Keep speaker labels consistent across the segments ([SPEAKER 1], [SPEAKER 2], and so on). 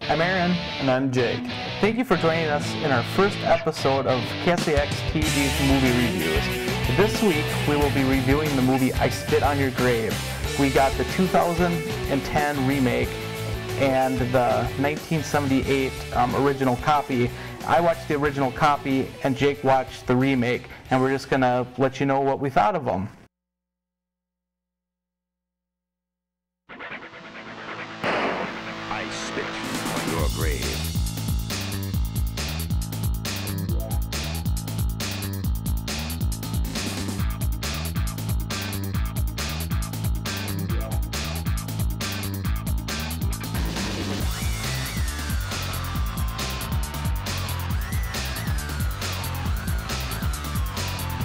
[SPEAKER 1] I'm Aaron.
[SPEAKER 2] And I'm Jake.
[SPEAKER 1] Thank you for joining us in our first episode of KSAX TEG's movie reviews. This week, we will be reviewing the movie I Spit on Your Grave. We got the 2010 remake and the 1978 original copy. I watched the original copy and Jake watched the remake, and we're just going to let you know what we thought of them.
[SPEAKER 3] I spit on your grave.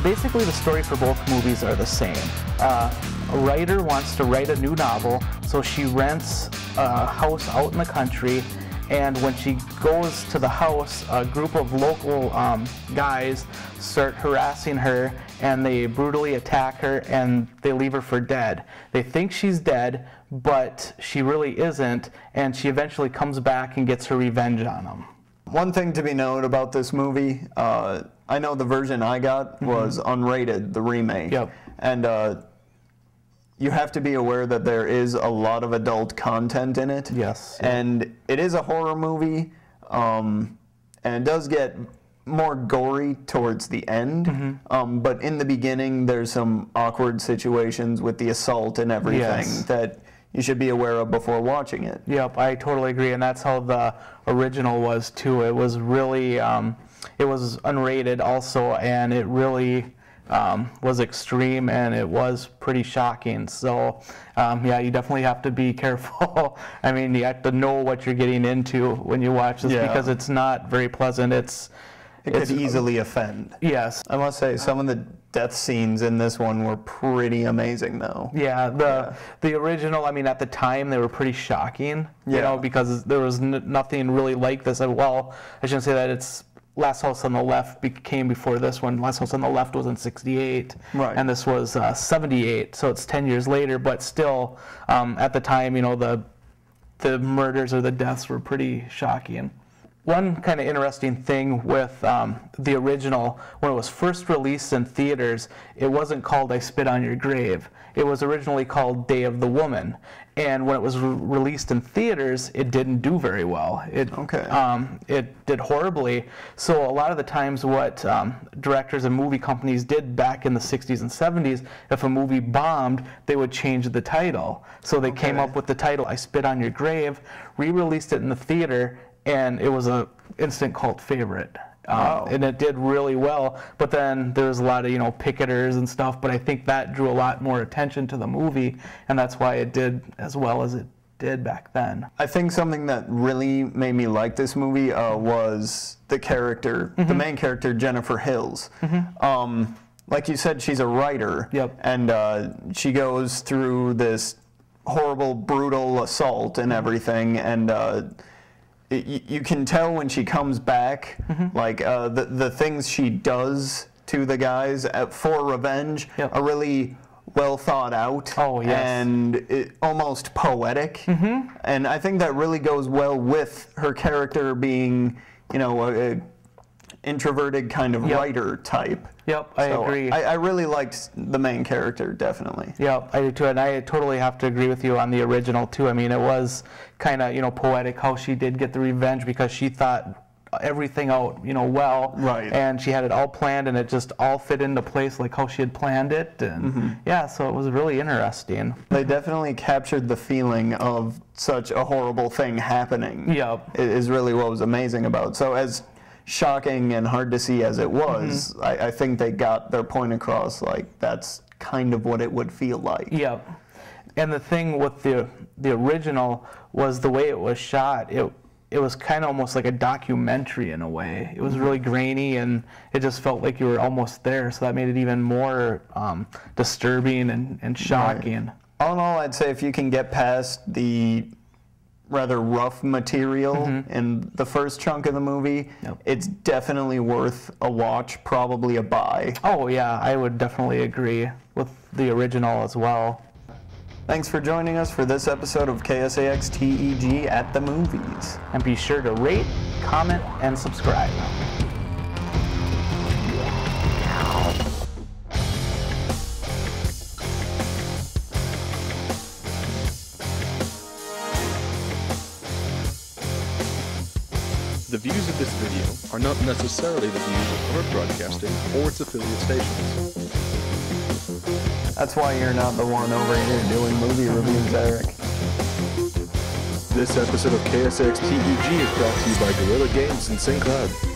[SPEAKER 1] Basically, the story for both movies are the same. A writer wants to write a new novel, so she rents a house out in the country, and when she goes to the house, a group of local guys start harassing her, and they brutally attack her, and they leave her for dead. They think she's dead, but she really isn't, and she eventually comes back and gets her revenge on them.
[SPEAKER 2] One thing to be noted about this movie, I know the version I got was unrated, the remake.
[SPEAKER 1] Yep.
[SPEAKER 2] And you have to be aware that there is a lot of adult content in it.
[SPEAKER 1] Yes.
[SPEAKER 2] And it is a horror movie, and it does get more gory towards the end. But in the beginning, there's some awkward situations with the assault and everything that you should be aware of before watching it.
[SPEAKER 1] Yep, I totally agree, and that's how the original was too. It was really, it was unrated also, and it really was extreme, and it was pretty shocking. So, yeah, you definitely have to be careful. I mean, you have to know what you're getting into when you watch this because it's not very pleasant. It could
[SPEAKER 2] easily offend.
[SPEAKER 1] Yes.
[SPEAKER 2] I must say, some of the death scenes in this one were pretty amazing, though.
[SPEAKER 1] Yeah, the original, I mean, at the time, they were pretty shocking, you know, because there was nothing really like this. Well, I shouldn't say that. It's Last House on the Left came before this one. Last House on the Left was in '68, and this was '78, so it's 10 years later, but still, at the time, you know, the murders or the deaths were pretty shocking. One kind of interesting thing with the original, when it was first released in theaters, it wasn't called I Spit on Your Grave. It was originally called Day of the Woman. And when it was released in theaters, it didn't do very well. It did horribly. So a lot of the times what directors and movie companies did back in the 60s and 70s, if a movie bombed, they would change the title. So they came up with the title I Spit on Your Grave, re-released it in the theater, and it was an instant cult favorite. And it did really well, but then there was a lot of, you know, picketers and stuff, but I think that drew a lot more attention to the movie, and that's why it did as well as it did back then.
[SPEAKER 2] I think something that really made me like this movie was the character, the main character, Jennifer Hills. Like you said, she's a writer, and she goes through this horrible, brutal assault and everything, and you can tell when she comes back, like the things she does to the guys for revenge are really well thought out and almost poetic. And I think that really goes well with her character being, you know, a introverted kind of writer type.
[SPEAKER 1] I agree.
[SPEAKER 2] I really liked the main character, definitely.
[SPEAKER 1] I do too, and I totally have to agree with you on the original too. I mean, it was kind of, you know, poetic how she did get the revenge because she thought everything out, you know, well, and she had it all planned, and it just all fit into place like how she had planned it, and so it was really interesting.
[SPEAKER 2] They definitely captured the feeling of such a horrible thing happening. Is really what was amazing about it. So as shocking and hard to see as it was, I think they got their point across, like that's kind of what it would feel like.
[SPEAKER 1] And the thing with the original was the way it was shot. It was kind of almost like a documentary in a way. It was really grainy, and it just felt like you were almost there, so that made it even more disturbing and shocking.
[SPEAKER 2] All in all, I'd say if you can get past the rather rough material in the first chunk of the movie, it's definitely worth a watch, probably a buy.
[SPEAKER 1] Oh yeah, I would definitely agree with the original as well.
[SPEAKER 2] Thanks for joining us for this episode of KSAX TEG at the Movies.
[SPEAKER 1] And be sure to rate, comment, and subscribe.
[SPEAKER 4] The views of this video are not necessarily the views of Current Broadcasting or its affiliate stations.
[SPEAKER 2] That's why you're not the one over here doing movie reviews, Eric.
[SPEAKER 4] This episode of KSX TEG is brought to you by Guerrilla Games and St. Cloud.